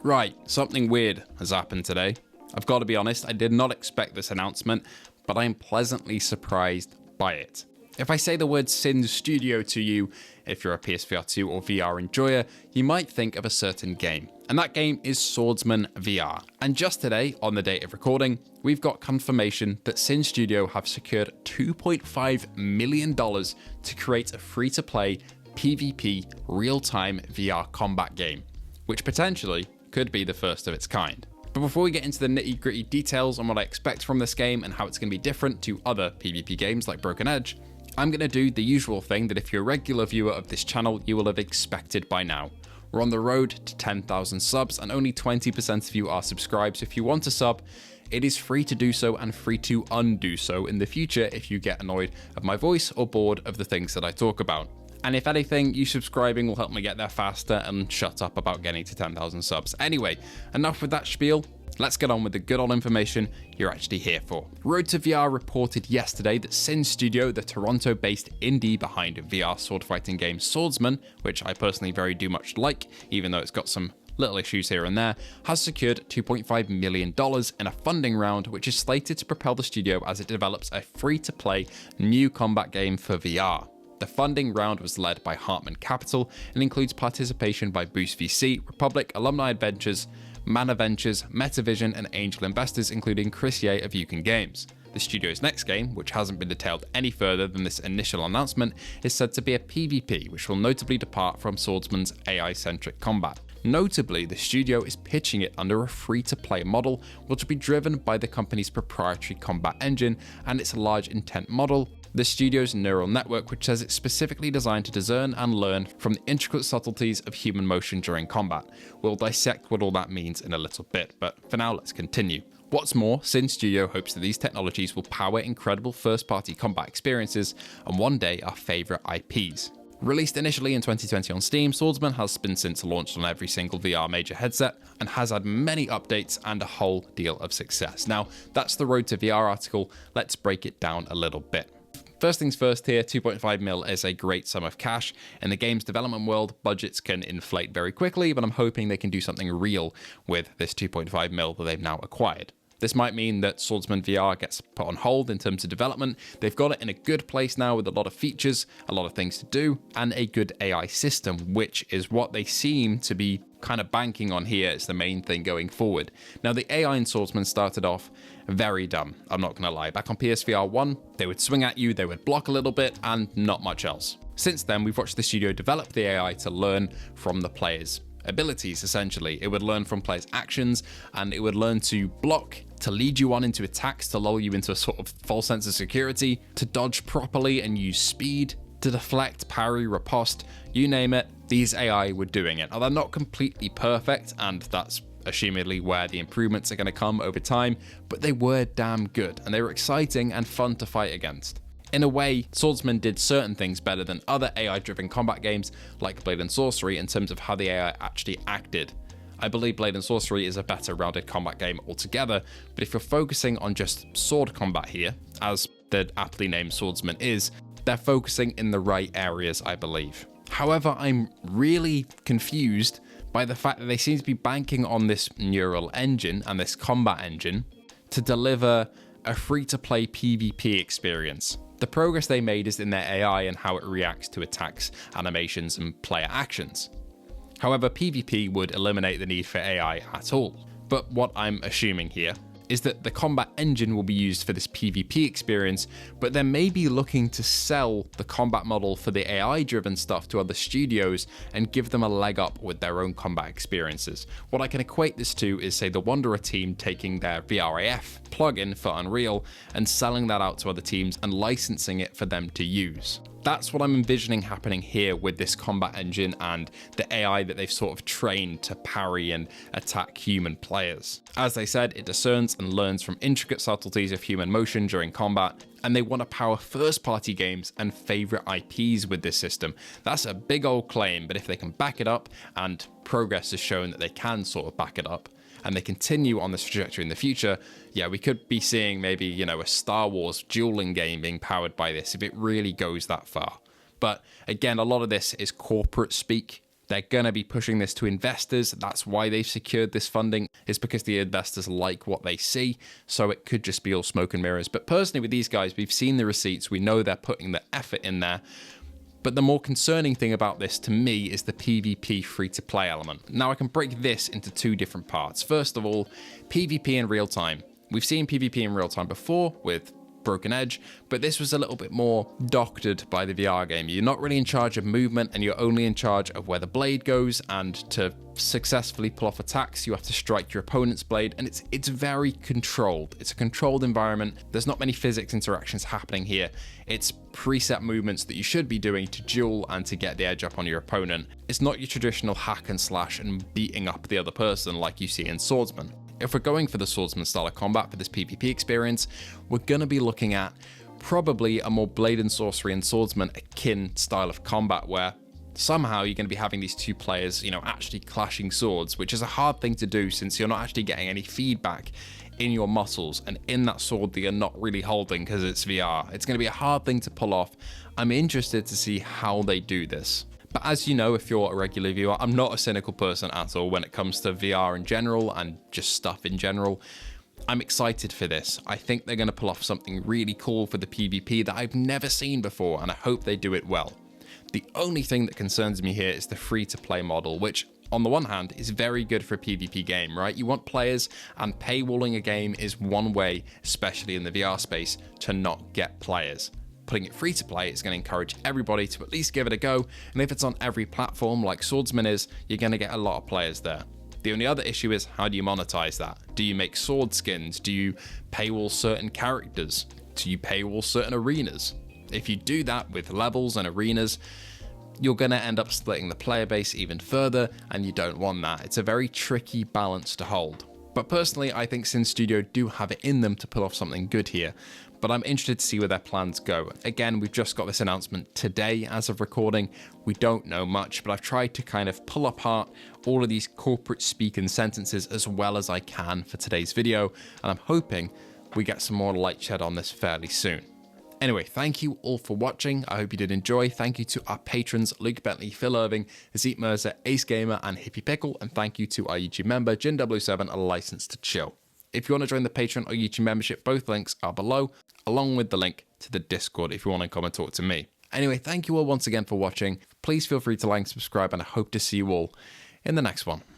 Right, something weird has happened today. I've got to be honest, I did not expect this announcement, but I am pleasantly surprised by it. If I say the word Sinn Studio to you, if you're a PSVR2 or VR enjoyer, you might think of a certain game. And that game is Swordsman VR. And just today, on the date of recording, we've got confirmation that Sinn Studio have secured $2.5 million to create a free-to-play PvP real-time VR combat game, which potentially could be the first of its kind. But before we get into the nitty-gritty details on what I expect from this game and how it's going to be different to other PvP games like Broken Edge, I'm going to do the usual thing that if you're a regular viewer of this channel, you will have expected by now. We're on the road to 10,000 subs and only 20% of you are subscribed, so if you want to sub, it is free to do so and free to undo so in the future if you get annoyed of my voice or bored of the things that I talk about. And if anything, you subscribing will help me get there faster and shut up about getting to 10,000 subs. Anyway, enough with that spiel. Let's get on with the good old information you're actually here for. Road to VR reported yesterday that Sinn Studio, the Toronto-based indie behind VR swordfighting game Swordsman, which I personally very do much like, even though it's got some little issues here and there, has secured $2.5 million in a funding round, which is slated to propel the studio as it develops a free-to-play new combat game for VR. The funding round was led by Hartman Capital and includes participation by Boost VC, Republic, Alumni Adventures, Mana Ventures, Metavision, and angel investors including Chris Ye of Yukon Games. The studio's next game, which hasn't been detailed any further than this initial announcement, is said to be a PvP, which will notably depart from Swordsman's AI-centric combat. Notably, the studio is pitching it under a free-to-play model, which will be driven by the company's proprietary combat engine and its large intent model, the studio's neural network, which says it's specifically designed to discern and learn from the intricate subtleties of human motion during combat. We'll dissect what all that means in a little bit, but for now, let's continue. What's more, Sinn Studio hopes that these technologies will power incredible first-party combat experiences and one day our favourite IPs. Released initially in 2020 on Steam, Swordsman has been since launched on every single VR major headset and has had many updates and a whole deal of success. Now, that's the Road to VR article. Let's break it down a little bit. First things first here, 2.5 mil is a great sum of cash. In the game's development world, budgets can inflate very quickly, but I'm hoping they can do something real with this 2.5 mil that they've now acquired. This might mean that Swordsman VR gets put on hold in terms of development. They've got it in a good place now with a lot of features, a lot of things to do, and a good AI system, which is what they seem to be kind of banking on here as the main thing going forward. Now, the AI in Swordsman started off very dumb, I'm not gonna lie. Back on PSVR 1, they would swing at you, they would block a little bit, and not much else. Since then, we've watched the studio develop the AI to learn from the players' abilities, essentially. It would learn from players' actions, and it would learn to block, to lead you on into attacks, to lull you into a sort of false sense of security, to dodge properly and use speed, to deflect, parry, riposte, you name it, these AI were doing it. Now, they're not completely perfect, and that's assumedly where the improvements are going to come over time, but they were damn good, and they were exciting and fun to fight against. In a way, Swordsman did certain things better than other AI-driven combat games like Blade and Sorcery in terms of how the AI actually acted. I believe Blade and Sorcery is a better rounded combat game altogether, but if you're focusing on just sword combat here, as the aptly named Swordsman is, they're focusing in the right areas, I believe. However, I'm really confused by the fact that they seem to be banking on this neural engine and this combat engine to deliver a free-to-play PvP experience. The progress they made is in their AI and how it reacts to attacks, animations, and player actions. However, PvP would eliminate the need for AI at all. But what I'm assuming here is that the combat engine will be used for this PvP experience, but they may be looking to sell the combat model for the AI-driven stuff to other studios and give them a leg up with their own combat experiences. What I can equate this to is, say, the Wanderer team taking their VRAF plugin for Unreal and selling that out to other teams and licensing it for them to use. That's what I'm envisioning happening here with this combat engine and the AI that they've sort of trained to parry and attack human players. As they said, it discerns and learns from intricate subtleties of human motion during combat, and they want to power first-party games and favorite IPs with this system. That's a big old claim, but if they can back it up, and progress has shown that they can sort of back it up, and they continue on this trajectory in the future, yeah, we could be seeing maybe, you know, a Star Wars dueling game being powered by this if it really goes that far. But again, a lot of this is corporate speak They're going to be pushing this to investors. That's why they've secured this funding, is because the investors like what they see. So it could just be all smoke and mirrors. But personally with these guys, we've seen the receipts. We know they're putting the effort in there. But the more concerning thing about this to me is the PvP free-to-play element. Now I can break this into two different parts. First of all, PvP in real time. We've seen PvP in real time before with Broken Edge, but this was a little bit more doctored by the VR game. You're not really in charge of movement, and you're only in charge of where the blade goes, and to successfully pull off attacks, you have to strike your opponent's blade, and it's very controlled. It's a controlled environment. There's not many physics interactions happening here. It's preset movements that you should be doing to duel and to get the edge up on your opponent. It's not your traditional hack and slash and beating up the other person like you see in Swordsman. If we're going for the swordsman style of combat for this PvP experience, we're going to be looking at probably a more blade and sorcery and swordsman akin style of combat, where somehow you're going to be having these two players, actually clashing swords, which is a hard thing to do since you're not actually getting any feedback in your muscles and in that sword that you're not really holding because it's VR. It's going to be a hard thing to pull off. I'm interested to see how they do this. But as you know, if you're a regular viewer, I'm not a cynical person at all when it comes to VR in general and just stuff in general. I'm excited for this. I think they're going to pull off something really cool for the PvP that I've never seen before, and I hope they do it well. The only thing that concerns me here is the free-to-play model, which on the one hand is very good for a PvP game, right? You want players, and paywalling a game is one way, especially in the VR space, to not get players. Putting it free to play is going to encourage everybody to at least give it a go, and if it's on every platform like Swordsman is, you're going to get a lot of players there. The only other issue is, how do you monetize that? Do you make sword skins? Do you paywall certain characters? Do you paywall certain arenas? If you do that with levels and arenas, you're going to end up splitting the player base even further, and you don't want that. It's a very tricky balance to hold. But personally, I think Sinn Studio do have it in them to pull off something good here. But I'm interested to see where their plans go. Again, we've just got this announcement today as of recording. We don't know much, but I've tried to kind of pull apart all of these corporate speak and sentences as well as I can for today's video, and I'm hoping we get some more light shed on this fairly soon. Anyway, thank you all for watching. I hope you did enjoy. Thank you to our patrons, Luke Bentley, Phil Irving, Zeke Mercer, Ace Gamer, and Hippie Pickle. And thank you to our YouTube member, Jin007, a license to chill. If you want to join the Patreon or YouTube membership, both links are below, along with the link to the Discord if you want to come and talk to me. Anyway, thank you all once again for watching. Please feel free to like and subscribe, and I hope to see you all in the next one.